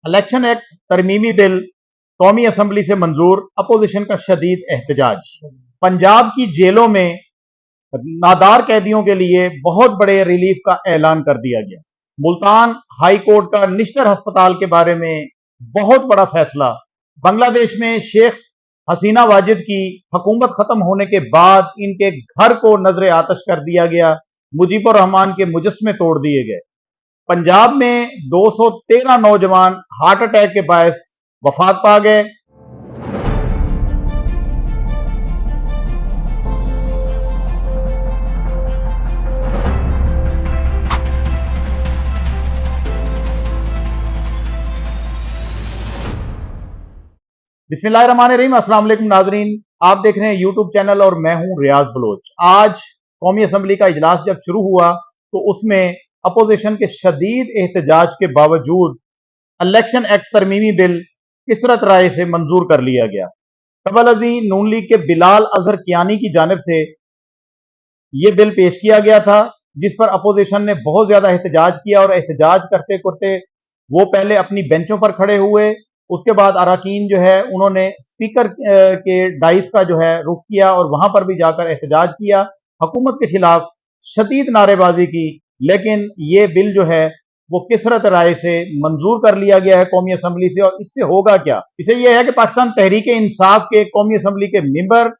Election act तरमीमी bill कौमी assembly से मंजूर, अपोजिशन का शदीद एहतजाज। पंजाब की जेलों में नादार कैदियों के लिए बहुत बड़े रिलीफ का ऐलान कर दिया गया। मुल्तान हाई कोर्ट का निश्तर अस्पताल के बारे में बहुत बड़ा फैसला। बांग्लादेश में शेख हसीना वाजिद की हुकूमत खत्म होने के बाद इनके घर को नजर आतश कर दिया गया। मुजीबुर रहमान के मुजस्मे तोड़ दिए गए। पंजाब में 213 नौजवान हार्ट अटैक के बायस वफात पा गए। बिस्मिल्लाहिर्रहमानिर्रहीम। अस्सलाम वालेकुम नाजरीन, आप देख रहे हैं यूट्यूब चैनल और मैं हूं रियाज बलोच। आज कौमी असम्बली का इजलास जब शुरू हुआ तो उसमें अपोजिशन के शदीद एहतजाज के बावजूद इलेक्शन एक्ट तरमीमी बिल किसरत राय से मंजूर कर लिया गया। कबल अजी नून लीग के बिलाल अजहर कियानी की जानिब से ये बिल पेश किया गया था, जिस पर अपोजिशन ने बहुत ज्यादा एहतजाज किया और एहतजाज करते करते वो पहले अपनी बेंचों पर खड़े हुए। उसके बाद अराकीन जो है उन्होंने स्पीकर के डाइस का जो है रुख किया और वहां पर भी जाकर एहतजाज किया, हुकूमत के खिलाफ शदीद नारेबाजी की। लेकिन ये बिल जो है वो किसरत राय से मंजूर कर लिया गया है कौमी असम्बली से। और इससे होगा क्या? इसे यह है कि पाकिस्तान तहरीक इंसाफ के कौमी असम्बली के मेंबर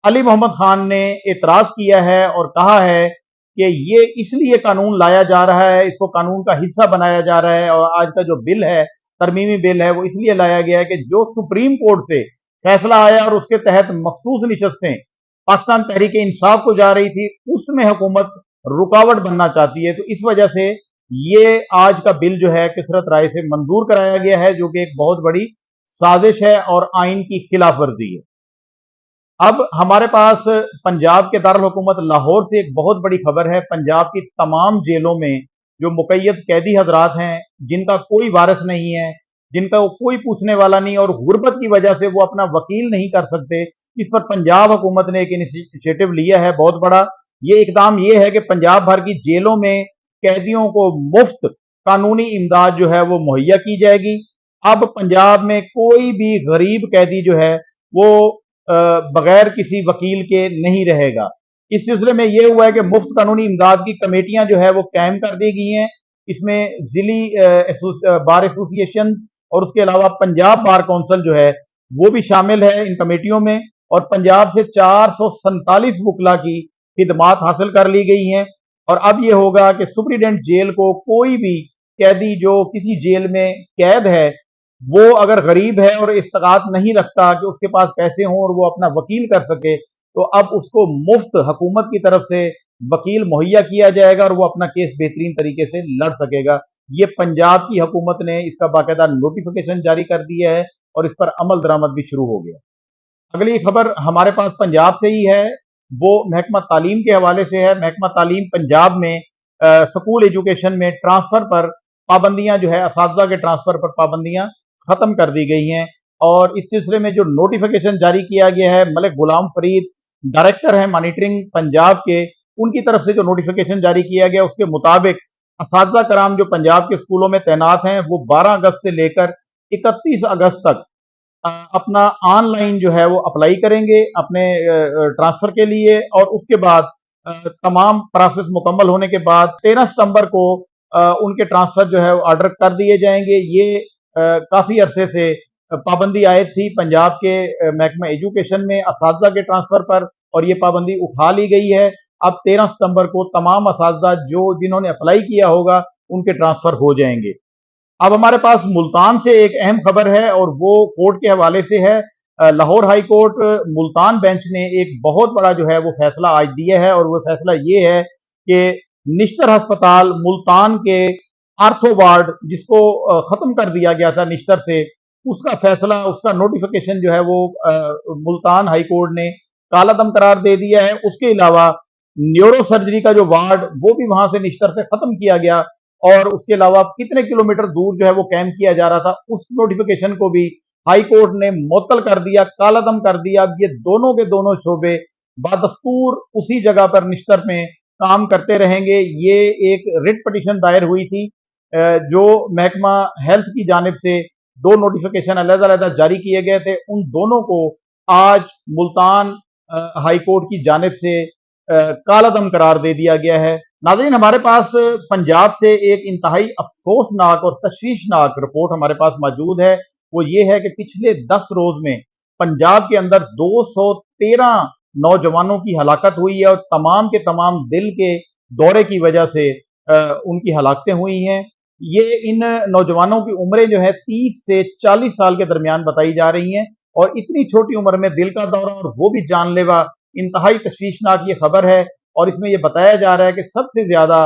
अली मोहम्मद खान ने एतराज किया है और कहा है कि ये इसलिए कानून लाया जा रहा है, इसको कानून का हिस्सा बनाया जा रहा है। और आज का जो बिल है, तरमीमी बिल है, वो इसलिए लाया गया है कि जो सुप्रीम कोर्ट से फैसला आया और उसके तहत मखसूस निशस्तें पाकिस्तान तहरीक इंसाफ को जा रही थी, उसमें हुकूमत रुकावट बनना चाहती है। तो इस वजह से ये आज का बिल जो है किसरत राय से मंजूर कराया गया है, जो कि एक बहुत बड़ी साजिश है और आइन की खिलाफ वर्जी है। अब हमारे पास पंजाब के दारुल हुकूमत लाहौर से एक बहुत बड़ी खबर है। पंजाब की तमाम जेलों में जो मुकैयद कैदी हजरात हैं, जिनका कोई वारिस नहीं है, जिनका कोई पूछने वाला नहीं और गुर्बत की वजह से वो अपना वकील नहीं कर सकते, इस पर पंजाब हुकूमत ने एक इनिशिएटिव लिया है बहुत बड़ा। ये इकदाम ये है कि पंजाब भर की जेलों में कैदियों को मुफ्त कानूनी इमदाद जो है वो मुहैया की जाएगी। अब पंजाब में कोई भी गरीब कैदी जो है वो बगैर किसी वकील के नहीं रहेगा। इस सिलसिले में यह हुआ है कि मुफ्त कानूनी इमदाद की कमेटियां जो है वो कायम कर दी गई हैं। इसमें जिली बार एसोसिएशन और उसके अलावा पंजाब बार काउंसिल जो है वो भी शामिल है इन कमेटियों में। और पंजाब से 447 वकला की खिदमात हासिल कर ली गई हैं। और अब यह होगा कि सुप्रीडेंट जेल को कोई भी कैदी जो किसी जेल में कैद है, वो अगर गरीब है और इस्ताकात नहीं रखता कि उसके पास पैसे हों और वो अपना वकील कर सके, तो अब उसको मुफ्त हुकूमत की तरफ से वकील मुहैया किया जाएगा और वो अपना केस बेहतरीन तरीके से लड़ सकेगा। ये पंजाब की हुकूमत ने इसका बाकायदा नोटिफिकेशन जारी कर दिया है और इस पर अमल दरामद भी शुरू हो गया। अगली खबर हमारे पास पंजाब से ही है, वो महकमा तालीम के हवाले से है। महकमा तालीम पंजाब में स्कूल एजुकेशन में ट्रांसफर पर पाबंदियां जो है, असातिज़ा के ट्रांसफर पर पाबंदियां खत्म कर दी गई हैं। और इस सिलसिले में जो नोटिफिकेशन जारी किया गया है, मलिक गुलाम फरीद डायरेक्टर है मॉनिटरिंग पंजाब के, उनकी तरफ से जो नोटिफिकेशन जारी किया गया उसके मुताबिक असातिज़ा कराम जो पंजाब के स्कूलों में तैनात हैं वो 12 अगस्त से लेकर 31 अगस्त तक अपना ऑनलाइन जो है वो अप्लाई करेंगे अपने ट्रांसफर के लिए। और उसके बाद तमाम प्रोसेस मुकम्मल होने के बाद 13 सितंबर को उनके ट्रांसफर जो है ऑर्डर कर दिए जाएंगे। ये काफी अरसे से पाबंदी आयद थी पंजाब के महकमा एजुकेशन में असातिज़ा के ट्रांसफर पर, और ये पाबंदी उठा ली गई है। अब 13 सितंबर को तमाम असातिज़ा जो जिन्होंने अप्लाई किया होगा उनके ट्रांसफर हो जाएंगे। अब हमारे पास मुल्तान से एक अहम खबर है और वो कोर्ट के हवाले से है। Lahore high court Multan bench ने एक बहुत बड़ा जो है वो फैसला आज दिया है। और वो फैसला ये है कि निश्तर अस्पताल मुल्तान के आर्थो वार्ड जिसको खत्म कर दिया गया था निश्तर से, उसका फैसला, उसका नोटिफिकेशन जो है वो मुल्तान हाई कोर्ट ने कालादम करार दे दिया है। उसके अलावा न्यूरो सर्जरी का जो वार्ड वो भी वहां से निश्तर से खत्म किया गया और उसके अलावा कितने किलोमीटर दूर जो है वो कैंप किया जा रहा था, उस नोटिफिकेशन को भी हाई कोर्ट ने मुअत्तल कर दिया, कालादम कर दिया। अब ये दोनों के दोनों शोबे बदस्तूर उसी जगह पर निश्तर में काम करते रहेंगे। ये एक रिट पिटीशन दायर हुई थी जो महकमा हेल्थ की जानिब से 2 नोटिफिकेशन अलग-अलग जारी किए गए थे, उन दोनों को आज मुल्तान हाई कोर्ट की जानिब से कालादम करार दे दिया गया है। नाज़रीन, हमारे पास पंजाब से एक इंतहाई अफसोसनाक और तशवीशनाक रिपोर्ट हमारे पास मौजूद है। वो ये है कि पिछले 10 रोज में पंजाब के अंदर 213 नौजवानों की हलाकत हुई है और तमाम के तमाम दिल के दौरे की वजह से उनकी हलाकतें हुई हैं। ये इन नौजवानों की उम्रें जो है 30 से 40 साल के दरमियान बताई जा रही हैं और इतनी छोटी उम्र में दिल का दौरा और वो भी जानलेवा, इंतहाई तशवीशनाक ये खबर है। और इसमें यह बताया जा रहा है कि सबसे ज्यादा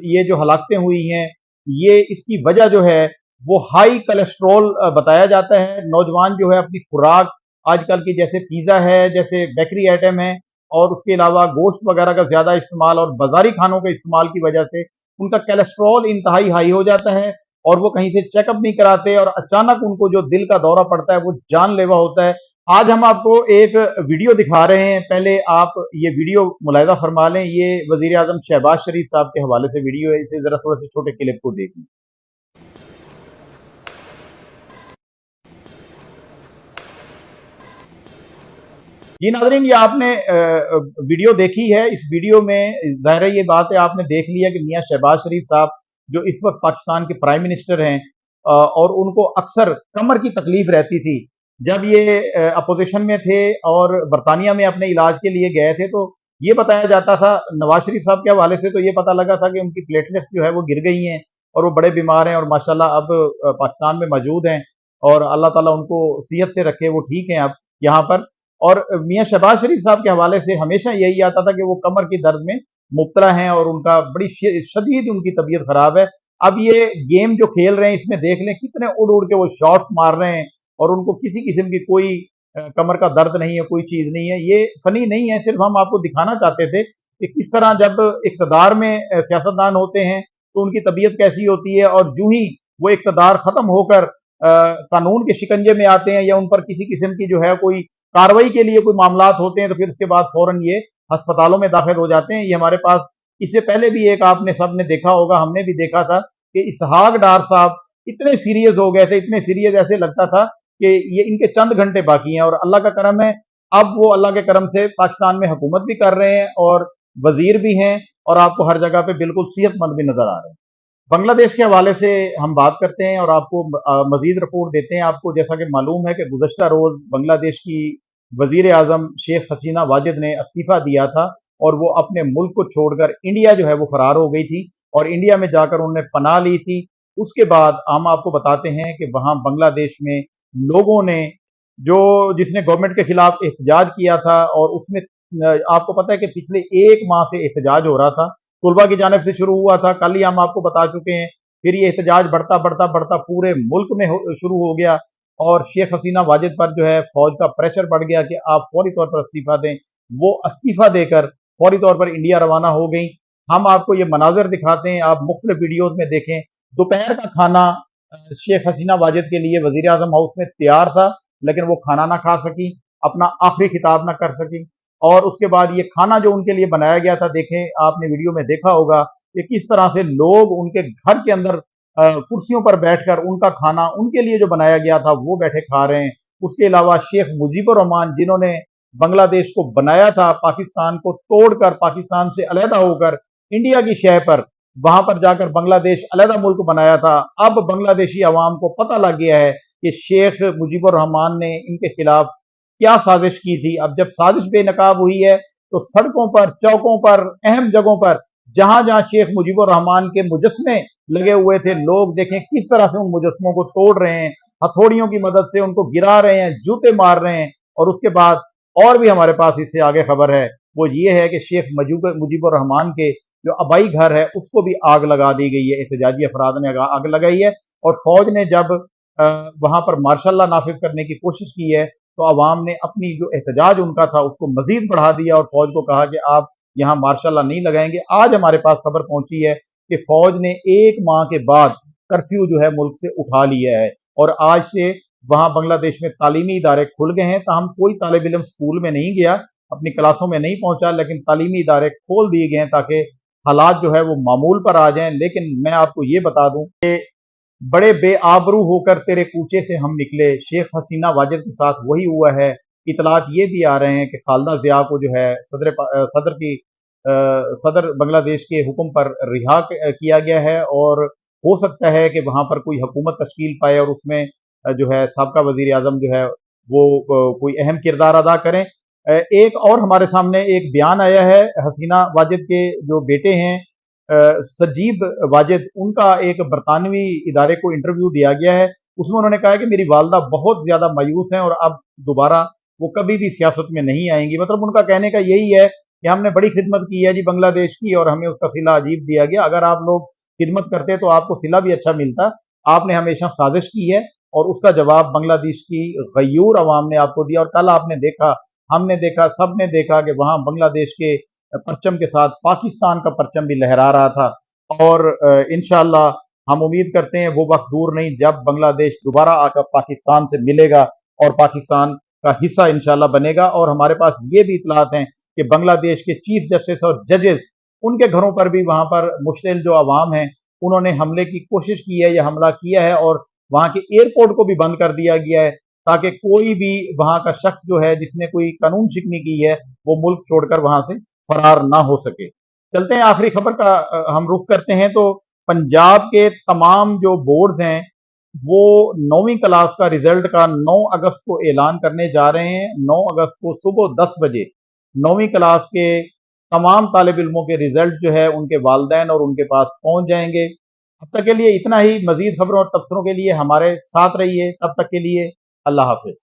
ये जो हलाकतें हुई हैं, ये इसकी वजह जो है वो हाई कोलेस्ट्रॉल बताया जाता है। नौजवान जो है अपनी खुराक आजकल की जैसे पिज्जा है, जैसे बेकरी आइटम है और उसके अलावा गोश्त वगैरह का ज्यादा इस्तेमाल और बाजारी खानों के इस्तेमाल की वजह से उनका कोलेस्ट्रॉल इंतहाई हाई हो जाता है और वो कहीं से चेकअप नहीं कराते और अचानक उनको जो दिल का दौरा पड़ता है वो जानलेवा होता है। आज हम आपको एक वीडियो दिखा रहे हैं, पहले आप ये वीडियो मुलाहिजा फरमा लें। ये वजीर आजम शहबाज शरीफ साहब के हवाले से वीडियो है, इसे जरा थोड़ा से छोटे क्लिप को देख लें। जी नाज़रीन, ये आपने वीडियो देखी है। इस वीडियो में ज़ाहिर है ये बात है, आपने देख लिया कि मियां शहबाज शरीफ साहब जो इस वक्त पाकिस्तान के प्राइम मिनिस्टर हैं और उनको अक्सर कमर की तकलीफ रहती थी। जब ये अपोजिशन में थे और बरतानिया में अपने इलाज के लिए गए थे तो ये बताया जाता था, नवाज शरीफ साहब के हवाले से तो ये पता लगा था कि उनकी प्लेटलेट्स जो है वो गिर गई हैं और वो बड़े बीमार हैं और माशाल्लाह अब पाकिस्तान में मौजूद हैं और अल्लाह ताला उनको सेहत से रखे, वो ठीक हैं अब यहाँ पर। और मियां शहबाज शरीफ साहब के हवाले से हमेशा यही आता था कि वो कमर की दर्द में मुब्तला हैं और उनका बड़ी शदीद उनकी तबीयत खराब है। अब ये गेम जो खेल रहे हैं इसमें देख लें कितने उड़ उड़ के वो शॉट्स मार रहे हैं और उनको किसी किस्म की कोई कमर का दर्द नहीं है, कोई चीज नहीं है। ये फनी नहीं है, सिर्फ हम आपको दिखाना चाहते थे कि किस तरह जब इख्तदार में सियासतदान होते हैं तो उनकी तबीयत कैसी होती है और यूं ही वो इख्तदार खत्म होकर कानून के शिकंजे में आते हैं या उन पर किसी किस्म की जो है कोई कार्रवाई के लिए कोई मामलात होते हैं तो फिर उसके बाद फौरन ये अस्पतालों में दाखिल हो जाते हैं। ये हमारे पास इससे पहले भी एक आपने सबने देखा होगा, हमने भी देखा था कि इसहाक डार साहब इतने सीरियस हो गए थे, इतने सीरियस ऐसे लगता था कि ये इनके चंद घंटे बाकी हैं और अल्लाह का करम है, अब वो अल्लाह के करम से पाकिस्तान में हुकूमत भी कर रहे हैं और वजीर भी हैं और आपको हर जगह पे बिल्कुल सेहतमंद भी नजर आ रहे हैं। बांग्लादेश के हवाले से हम बात करते हैं और आपको मजीद रिपोर्ट देते हैं। आपको जैसा कि मालूम है कि गुज़श्ता रोज बांग्लादेश की वजीर आजम शेख हसीना वाजिद ने इस्तीफा दिया था और वो अपने मुल्क को छोड़कर इंडिया जो है वो फरार हो गई थी और इंडिया में जाकर उन्होंने पनाह ली थी। उसके बाद हम आपको बताते हैं कि वहां बांग्लादेश में लोगों ने जो जिसने गवर्नमेंट के खिलाफ एहतजाज किया था और उसमें आपको पता है कि पिछले एक माह से एहतजाज हो रहा था, तुलबा की जानिब से शुरू हुआ था, कल ही हम आपको बता चुके हैं। फिर ये एहतजाज बढ़ता बढ़ता बढ़ता पूरे मुल्क में शुरू हो गया और शेख हसीना वाजिद पर जो है फौज का प्रेशर बढ़ गया कि आप फौरी तौर पर इस्तीफा दें। वो इस्तीफा देकर फौरी तौर पर इंडिया रवाना हो गई। हम आपको ये मनाजिर दिखाते हैं, आप मुख्तलिफ वीडियोज में देखें। दोपहर का खाना शेख हसीना वाजिद के लिए वजीर आजम हाउस में तैयार था लेकिन वो खाना ना खा सकी, अपना आखिरी खिताब ना कर सकी और उसके बाद ये खाना जो उनके लिए बनाया गया था, देखें आपने वीडियो में देखा होगा कि किस तरह से लोग उनके घर के अंदर कुर्सियों पर बैठकर उनका खाना उनके लिए जो बनाया गया था वो बैठे खा रहे हैं। उसके अलावा शेख मुजीबुर रहमान जिन्होंने बांग्लादेश को बनाया था, पाकिस्तान को तोड़कर पाकिस्तान से अलहदा होकर इंडिया की शह पर वहां पर जाकर बांग्लादेश अलहदा मुल्क बनाया था। अब बांग्लादेशी अवाम को पता लग गया है कि शेख मुजीबुर रहमान ने इनके खिलाफ क्या साजिश की थी। अब जब साजिश बेनकाब हुई है तो सड़कों पर, चौकों पर, अहम जगहों पर जहां जहां शेख मुजीबुर रहमान के मुजस्मे लगे हुए थे, लोग देखें किस तरह से उन मुजस्मों को तोड़ रहे हैं, हथौड़ियों की मदद से उनको गिरा रहे हैं, जूते मार रहे हैं। और उसके बाद और भी हमारे पास इससे आगे खबर है, वो ये है कि शेख मुजीबुर रहमान के जो आबाई घर है उसको भी आग लगा दी गई है, एहतजाजी अफराद ने आग लगाई है। और फौज ने जब वहां पर मार्शल लॉ नाफिज करने की कोशिश की है तो अवाम ने अपनी जो एहतजाज उनका था उसको मजीद बढ़ा दिया और फौज को कहा कि आप यहाँ मार्शल लॉ नहीं लगाएंगे। आज हमारे पास खबर पहुंची है कि फौज ने एक माह के बाद कर्फ्यू जो है मुल्क से उठा लिया है और आज से वहां बांग्लादेश में तालीमी इदारे खुल गए हैं। ताहम कोई तालिब इल्म स्कूल में नहीं गया, अपनी क्लासों में नहीं पहुंचा, लेकिन तालीमी इदारे खोल दिए गए हैं ताकि हालात जो है वो मामूल पर आ जाएं। लेकिन मैं आपको ये बता दूं कि बड़े बेआबरू होकर तेरे कूचे से हम निकले, शेख हसीना वाजिद के साथ वही हुआ है। इतलात ये भी आ रहे हैं कि खालदा जिया को जो है सदर बांग्लादेश के हुक्म पर रिहा किया गया है, और हो सकता है कि वहाँ पर कोई हुकूमत तश्कील पाए और उसमें जो है साबका वजीर आजम जो है वो कोई अहम किरदार अदा करें। एक और हमारे सामने एक बयान आया है हसीना वाजिद के जो बेटे हैं सजीब वाजिद, उनका एक बरतानवी इदारे को इंटरव्यू दिया गया है। उसमें उन्होंने कहा है कि मेरी वालदा बहुत ज़्यादा मायूस हैं और अब दोबारा वो कभी भी सियासत में नहीं आएंगी। मतलब उनका कहने का यही है कि हमने बड़ी खिदमत की है जी बांग्लादेश की, और हमें उसका सिला अजीब दिया गया। अगर आप लोग खिदमत करते तो आपको सिला भी अच्छा मिलता। आपने हमेशा साजिश की है और उसका जवाब बांग्लादेश की गयूर अवाम ने आपको दिया। और कल आपने देखा, हमने देखा, सब ने देखा कि वहां बांग्लादेश के परचम के साथ पाकिस्तान का परचम भी लहरा रहा था। और इंशाअल्लाह हम उम्मीद करते हैं वो वक्त दूर नहीं जब बांग्लादेश दोबारा आकर पाकिस्तान से मिलेगा और पाकिस्तान का हिस्सा इंशाअल्लाह बनेगा। और हमारे पास ये भी इतलात हैं कि बांग्लादेश के चीफ जस्टिस और जजेस, उनके घरों पर भी वहां पर मुश्तिल जो आवाम है उन्होंने हमले की कोशिश की है या हमला किया है, और वहां के एयरपोर्ट को भी बंद कर दिया गया है ताकि कोई भी वहां का शख्स जो है जिसने कोई कानून शिकनी की है वो मुल्क छोड़कर वहां से फरार ना हो सके। चलते हैं आखिरी खबर का हम रुख करते हैं। तो पंजाब के तमाम जो बोर्ड्स हैं वो 9वीं क्लास का रिजल्ट का 9 अगस्त को ऐलान करने जा रहे हैं। 9 अगस्त को सुबह 10 बजे 9वीं क्लास के तमाम तालिब इल्मों के रिजल्ट जो है उनके वालिदैन और उनके पास पहुंच जाएंगे। अब तक के लिए इतना ही। मजीद खबरों और तबसरों के लिए हमारे साथ रहिए। तब तक के लिए अल्लाह हाफिज।